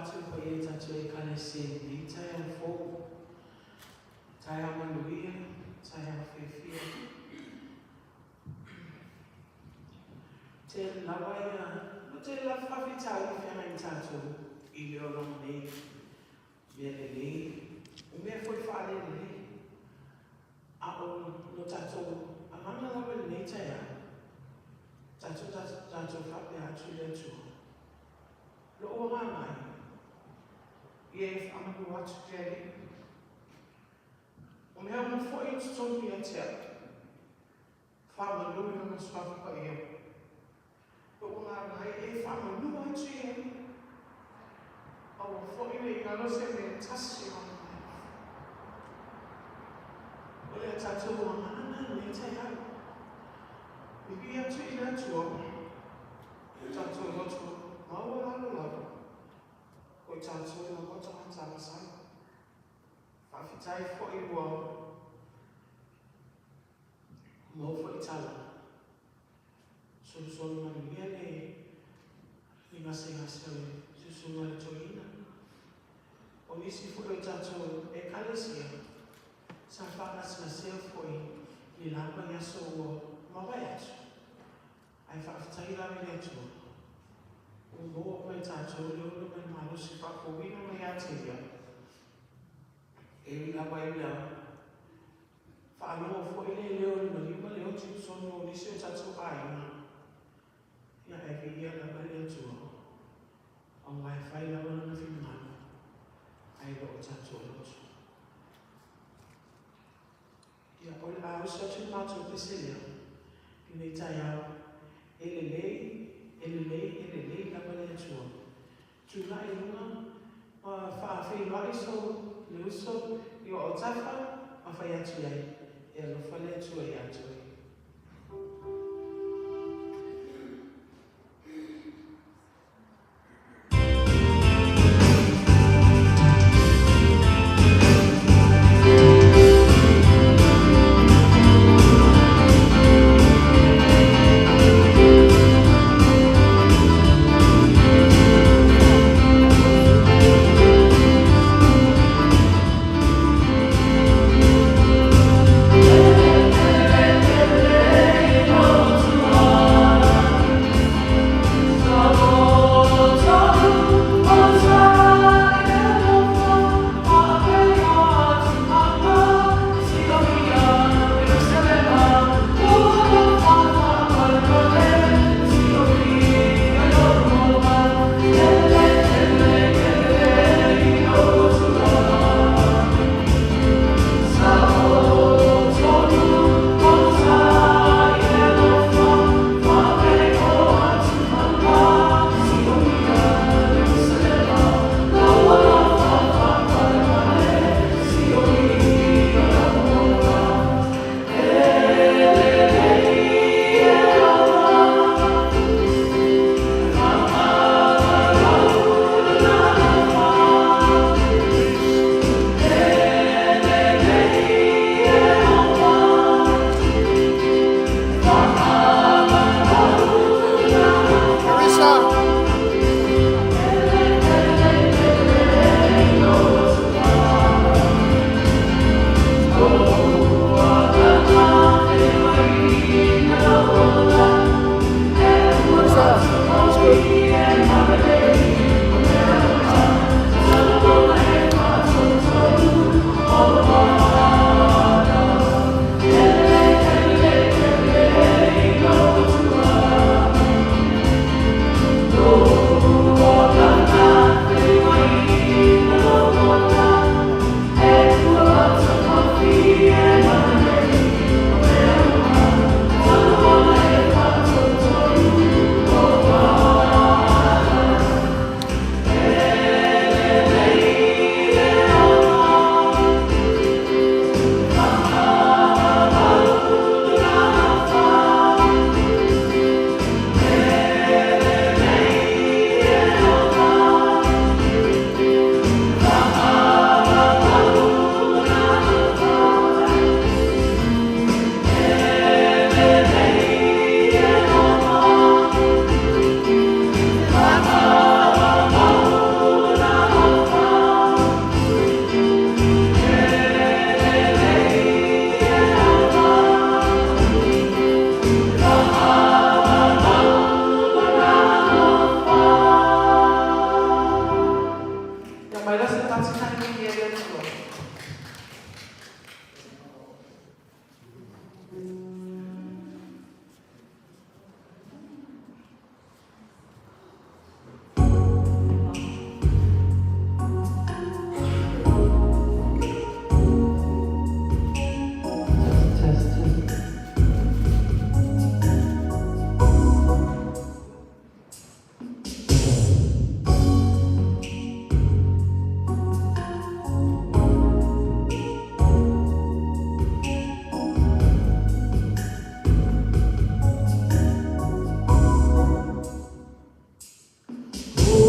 atu po e tatu e kane se ni tai au fō, tai au manuia, tai au whiwhia. Te lawa ia, no te la whawhita i whianga i tatu i leo rongo nei, mea le nei, o mea foi whaare le nei. A o no tatu, a mana lawa le nei tai au, tatu whape atu le atua. Lo o mai, e whamanu atu kere. O mea mo fo i tutoki a tea. Whamanu i hana swafu pa ia. Lo o mai, e whamanu atu ia. O fo i me ngalo se me tasi o mai. O le tatu o mana ne te hau. Iwi atu i na tua. Tatu o lotu. Maua lalo lalo, koi tātou na kota hantara sai. Whawhitai fo i ua, mau fo i tala. Sonu manu ia ne ngase o susunu ale toina. O nisi fo i tātou e kalesia, sa whakasina seo fo i ni lapa i aso ua mawai atu. Ai whawhitai lawe le atua. O moa mai tātou leo mai malo si whakowina mai ateia. E wina mai mea. Whaanoa fo i leo lima lima leo tiu sonu o nisi o tātou aina. Ia e ki ia la mai atua. O mai whai la wana na whimana. Ai lo o tātou lotu. Ia o le au sa tu mātou peselea. Ki nei tai au. Ele la pale atua. Tu la e luna, whaawhi mai so, le uso, i o tafa, a whai atu ai. E alo whale atua i atu ai.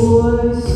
Go to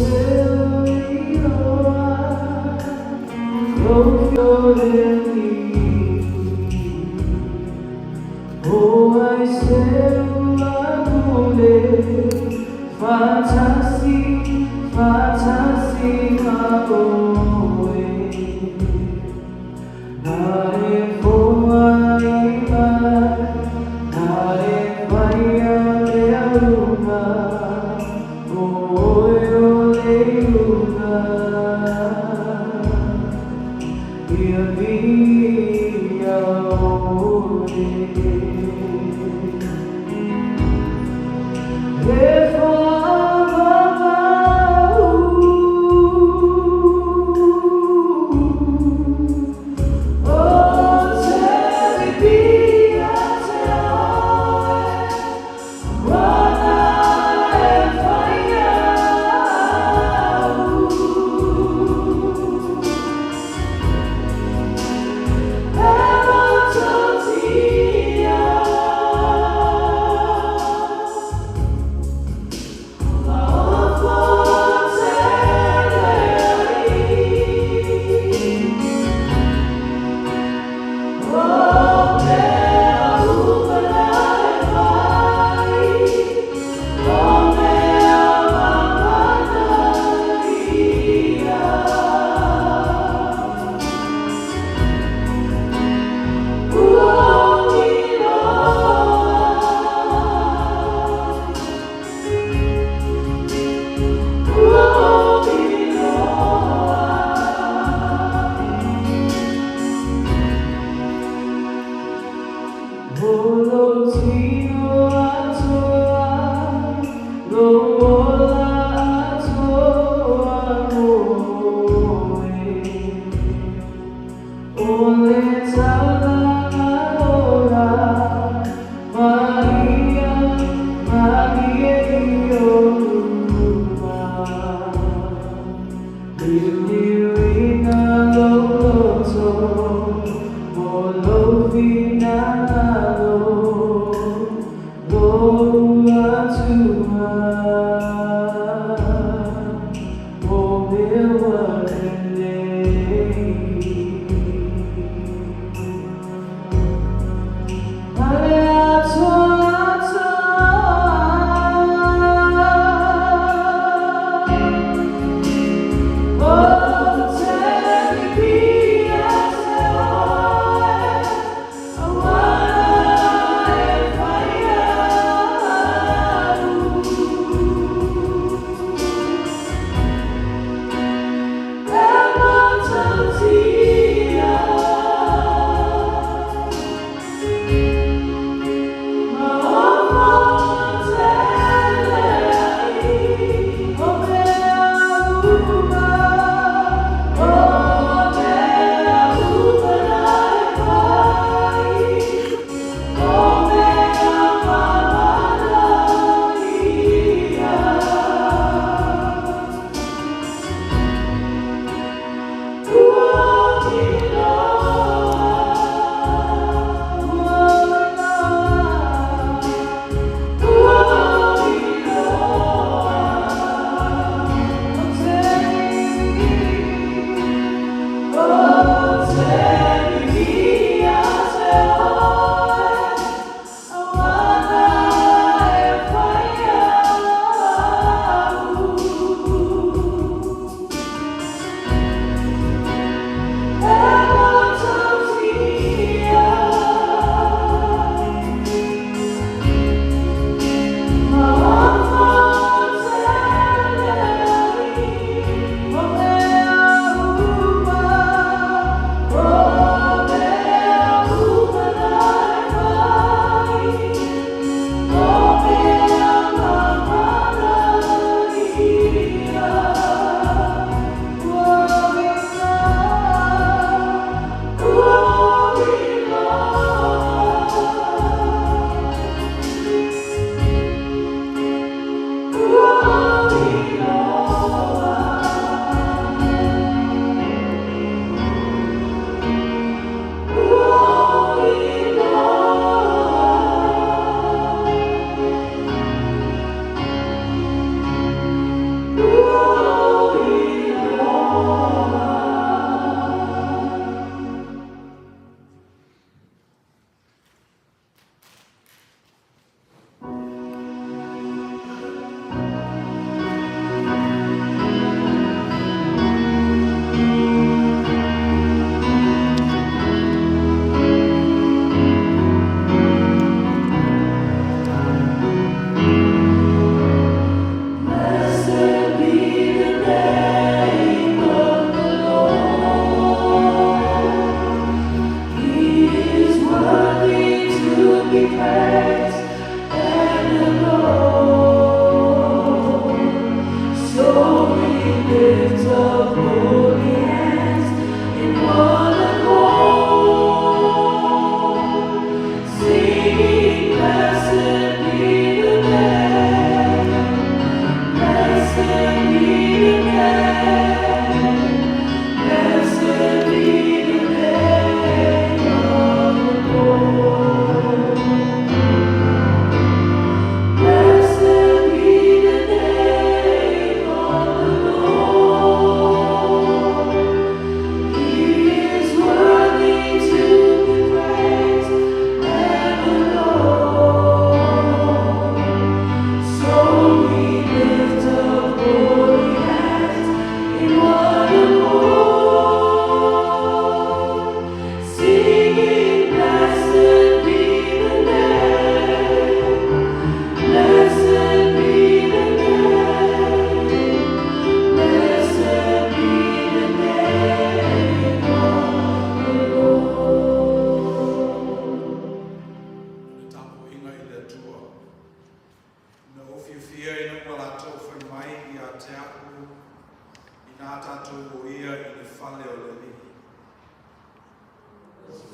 tātou o ia I le whale o le li.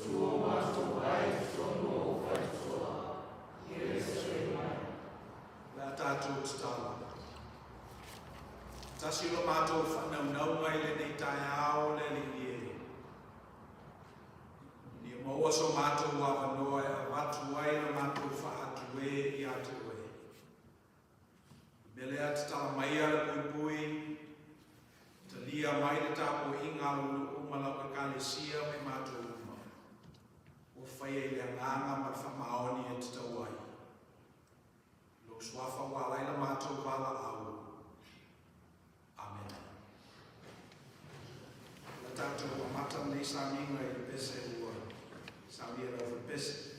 Tua mātou ai tono o whaitoa, I le sere mai. Le tātou tala. Tasi lo mātou whanau mai le nei tai ao le li e. Ni maua so mātou wawanoa e watu ai le mātou whaatu e I atu e. Mele atu tala mai ala pui ta lia mai le tāpo inga lo umala o kalesia me mātou uma. O whai e le nganga ma whamaoni e titau ai. Lo swafa walai la mātou wala au. Amen. La tātou amata nei sa minga I le pese ua. Sa mira o pese.